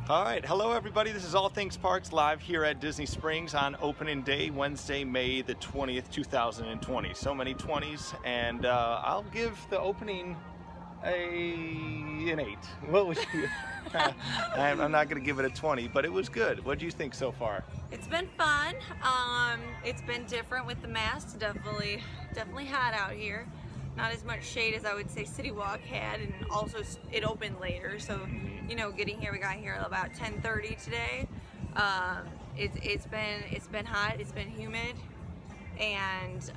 All right, hello everybody. This is All Things Parks live here at Disney Springs on opening day, Wednesday, May the 20th, 2020. So many 20s, and I'll give the opening an 8. What was you? I'm not going to give it a 20, but it was good. What do you think so far? It's been fun. It's been different with the masks. Definitely hot out here. Not as much shade as I would say City Walk had, and also it opened later. So, you know, we got here about 10:30 today. It's been hot. It's been humid, and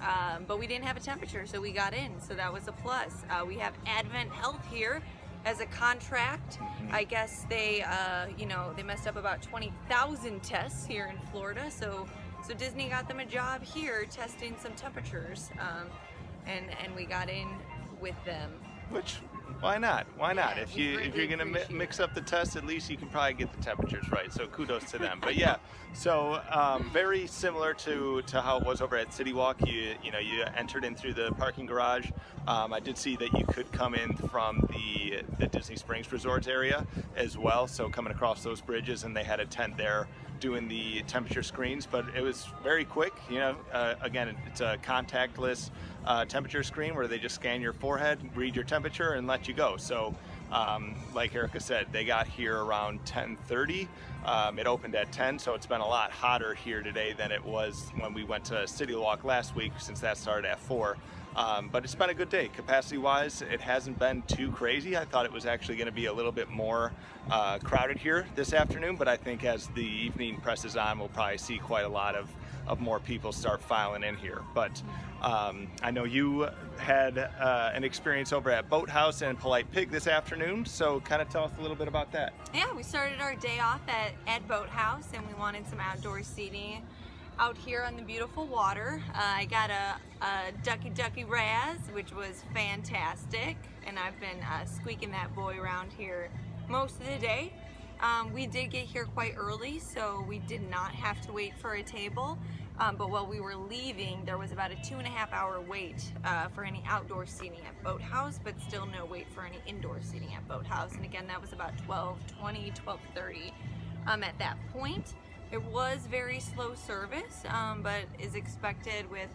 but we didn't have a temperature, so we got in. So that was a plus. We have Advent Health here as a contract. I guess they they messed up about 20,000 tests here in Florida. So Disney got them a job here testing some temperatures. And we got in with them. Which, why not? Why not? Yeah, If you're gonna mix up the test, at least you can probably get the temperatures right. So kudos to them. But yeah, so very similar to how it was over at City Walk. You entered in through the parking garage. I did see that you could come in from the Disney Springs Resorts area as well. So coming across those bridges, and they had a tent there doing the temperature screens, but it was very quick. Again, it's a contactless temperature screen where they just scan your forehead, read your temperature, and let you go. So like Erica said, they got here around 10:30. It opened at 10, so it's been a lot hotter here today than it was when we went to City Walk last week, since that started at 4. But it's been a good day. Capacity-wise, it hasn't been too crazy. I thought it was actually going to be a little bit more crowded here this afternoon, but I think as the evening presses on, we'll probably see quite a lot of more people start filing in here. But I know you had an experience over at Boathouse and Polite Pig this afternoon, so kind of tell us a little bit about that. Yeah, we started our day off at Boathouse, and we wanted some outdoor seating out here on the beautiful water. I got a Ducky Raz, which was fantastic, and I've been squeaking that boy around here most of the day. We did get here quite early, so we did not have to wait for a table. But while we were leaving, there was about a 2.5-hour wait for any outdoor seating at Boathouse, but still no wait for any indoor seating at Boathouse. And again, that was about 12:20, 12:30 at that point. It was very slow service, but is expected with,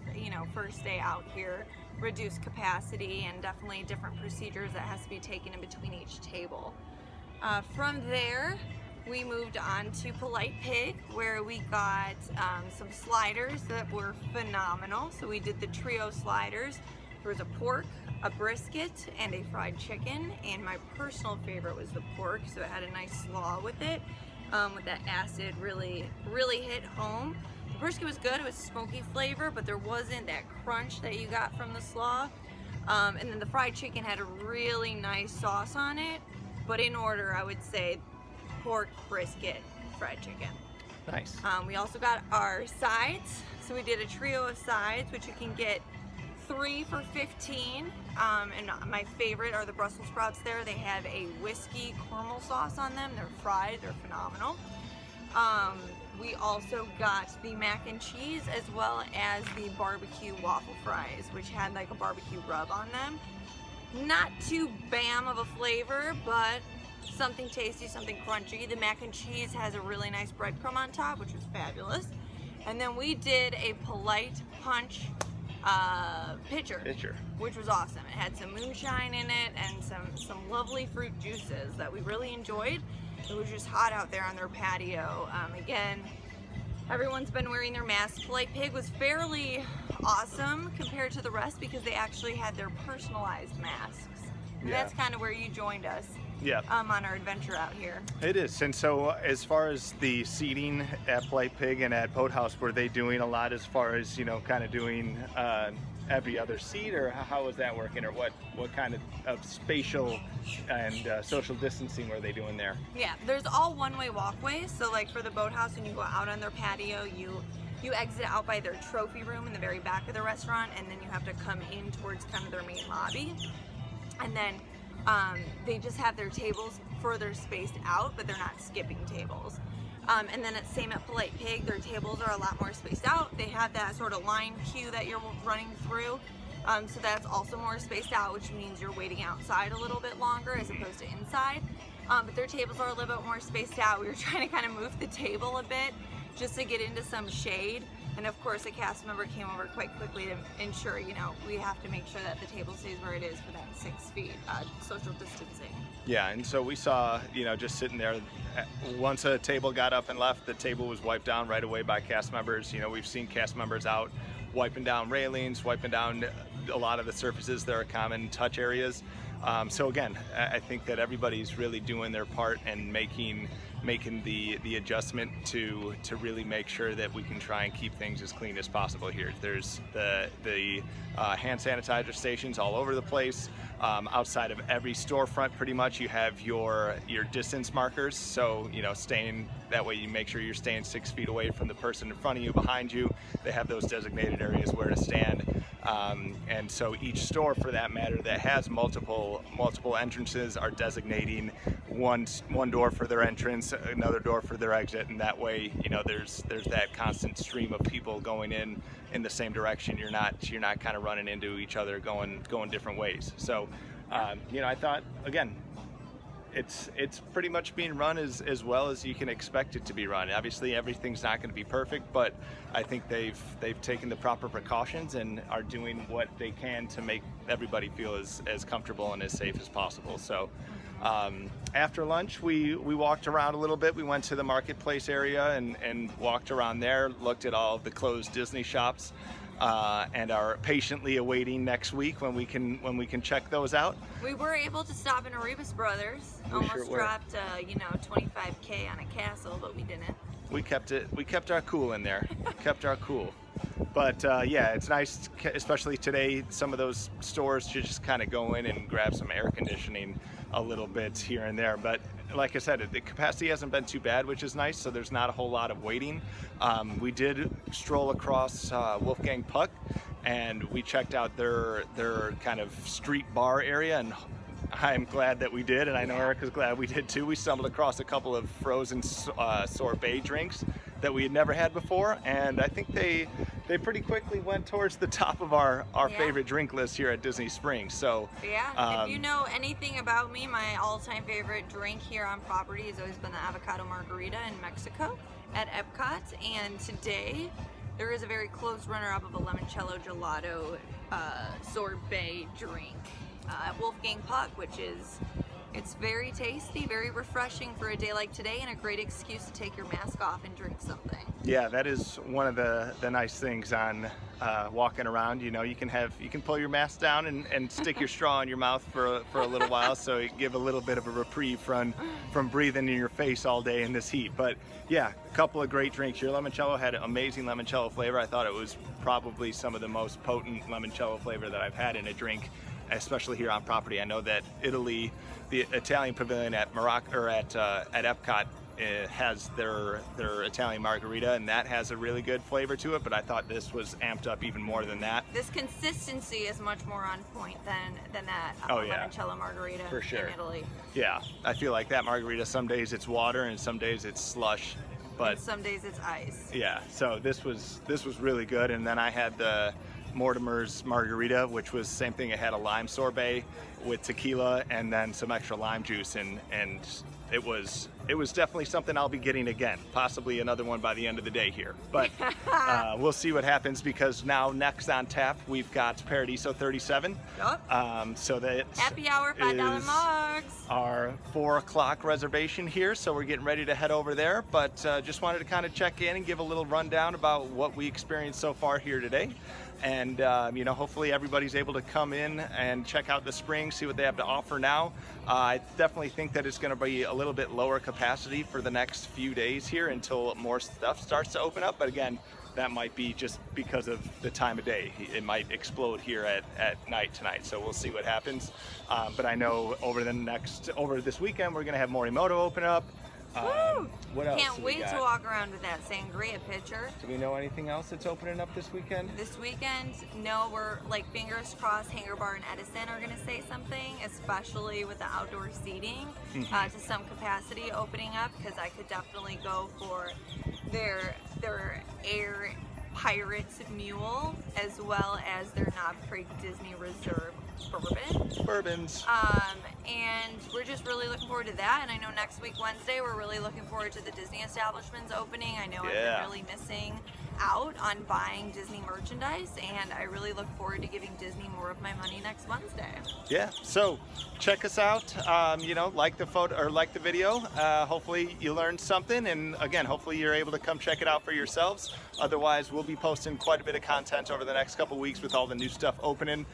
first day out here, reduced capacity, and definitely different procedures that has to be taken in between each table. From there, we moved on to Polite Pig, where we got some sliders that were phenomenal. So we did the trio sliders. There was a pork, a brisket, and a fried chicken. And my personal favorite was the pork, so it had a nice slaw with it. With that acid really hit home. The brisket was good. It was smoky flavor, but there wasn't that crunch that you got from the slaw. And then the fried chicken had a really nice sauce on it. But in order, I would say pork, brisket, fried chicken. Nice. We also got our sides. So we did a trio of sides, which you can get 3 for $15. And my favorite are the Brussels sprouts there. They have a whiskey caramel sauce on them. They're fried. They're phenomenal. We also got the mac and cheese, as well as the barbecue waffle fries, which had like a barbecue rub on them. Not too bam of a flavor, but something tasty, something crunchy. The mac and cheese has a really nice breadcrumb on top, which was fabulous. And then we did a Polite Punch pitcher, which was awesome. It had some moonshine in it and some lovely fruit juices that we really enjoyed. It was just hot out there on their patio. Again, everyone's been wearing their masks. Polite Pig was fairly awesome compared to the rest because they actually had their personalized masks. And that's kind of where you joined us. Yeah. On our adventure out here. It is. And so as far as the seating at Polite Pig and at Boathouse, were they doing a lot as far as, kind of doing every other seat, or how was that working, or what kind of spatial and social distancing were they doing there? Yeah, there's all one-way walkways. So like for the Boathouse, when you go out on their patio, you exit out by their trophy room in the very back of the restaurant, and then you have to come in towards kind of their main lobby. And then they just have their tables further spaced out, but they're not skipping tables. And then it's same at Polite Pig. Their tables are a lot more spaced out. They have that sort of line queue that you're running through. So that's also more spaced out, which means you're waiting outside a little bit longer as opposed to inside. but their tables are a little bit more spaced out. We were trying to kind of move the table a bit just to get into some shade. And of course, a cast member came over quite quickly to ensure, we have to make sure that the table stays where it is for that 6 feet social distancing. Yeah, and so we saw, just sitting there, once a table got up and left, the table was wiped down right away by cast members. We've seen cast members out wiping down railings, wiping down a lot of the surfaces that are common touch areas. So again, I think that everybody's really doing their part and making the adjustment to really make sure that we can try and keep things as clean as possible here. There's the hand sanitizer stations all over the place. Outside of every storefront, pretty much, you have your distance markers. So staying that way, you make sure you're staying 6 feet away from the person in front of you, behind you. They have those designated areas where to stand. And so each store, for that matter, that has multiple entrances are designating one door for their entrance, another door for their exit, and that way, there's that constant stream of people going in the same direction. You're not kind of running into each other going different ways. So, I thought, again, it's pretty much being run as well as you can expect it to be run. Obviously, everything's not going to be perfect, but I think they've taken the proper precautions and are doing what they can to make everybody feel as comfortable and as safe as possible. So after lunch, we walked around a little bit. We went to the marketplace area and walked around there, looked at all of the closed Disney shops, and are patiently awaiting next week when we can check those out. We were able to stop in Arribas Brothers. We Almost sure were. dropped, $25K on a castle, but we didn't. We kept our cool in there. Kept our cool. But yeah, it's nice, especially today, some of those stores to just kind of go in and grab some air conditioning a little bit here and there. But like I said, the capacity hasn't been too bad, which is nice, so there's not a whole lot of waiting. We did stroll across Wolfgang Puck, and we checked out their kind of street bar area, and I'm glad that we did, and I know Erica's glad we did too. We stumbled across a couple of frozen sorbet drinks that we had never had before, and I think they pretty quickly went towards the top of our favorite drink list here at Disney Springs. So yeah, if you know anything about me, my all-time favorite drink here on property has always been the avocado margarita in Mexico at Epcot, and today there is a very close runner-up of a limoncello gelato sorbet drink at Wolfgang Puck, it's very tasty, very refreshing for a day like today, and a great excuse to take your mask off and drink something. Yeah, that is one of the nice things on walking around. You can pull your mask down and stick your straw in your mouth for a little while, so you give a little bit of a reprieve from breathing in your face all day in this heat. But yeah, a couple of great drinks. Your limoncello had amazing limoncello flavor. I thought it was probably some of the most potent limoncello flavor that I've had in a drink, especially here on property. I know that Italy, the Italian pavilion at Epcot, has their Italian margarita, and that has a really good flavor to it, but I thought this was amped up even more than that. This consistency is much more on point than that limoncello margarita for sure. in Italy. Yeah, I feel like that margarita, some days it's water and some days it's slush, but and some days it's ice. Yeah, so this was really good. And then I had the Mortimer's margarita, which was same thing. It had a lime sorbet with tequila and then some extra lime juice, and it was definitely something I'll be getting again, possibly another one by the end of the day here. But we'll see what happens, because now next on tap we've got Paradiso 37. Yep. So that happy hour, $5 mugs. Our 4 o'clock reservation here, so we're getting ready to head over there. But just wanted to kind of check in and give a little rundown about what we experienced so far here today. And hopefully everybody's able to come in and check out the Springs, see what they have to offer now. I definitely think that it's going to be a little bit lower capacity for the next few days here until more stuff starts to open up. But again, that might be just because of the time of day. It might explode here at night tonight, so we'll see what happens. But I know over this weekend we're going to have Morimoto open up. What else? Can't wait to walk around with that sangria pitcher. Do we know anything else that's opening up this weekend? This weekend, no, we're like fingers crossed Hangar Bar and Edison are going to say something, especially with the outdoor seating to some capacity opening up, because I could definitely go for their Air Pirates Mule as well as their Knob Creek Disney Reserve bourbon. Bourbons. And we're just really looking forward to that. And I know next week, Wednesday, we're really looking forward to the Disney establishments opening. I know I've been really missing out on buying Disney merchandise, and I really look forward to giving Disney more of my money next Wednesday. Yeah, so check us out. Like the photo or like the video. Hopefully you learned something, and again, hopefully you're able to come check it out for yourselves. Otherwise, we'll be posting quite a bit of content over the next couple weeks with all the new stuff opening.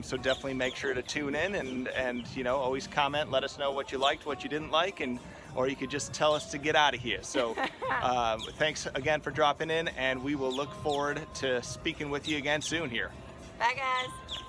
So definitely make sure to tune in and always comment. Let us know what you liked, what you didn't like, or you could just tell us to get out of here. So thanks again for dropping in, and we will look forward to speaking with you again soon here. Bye, guys.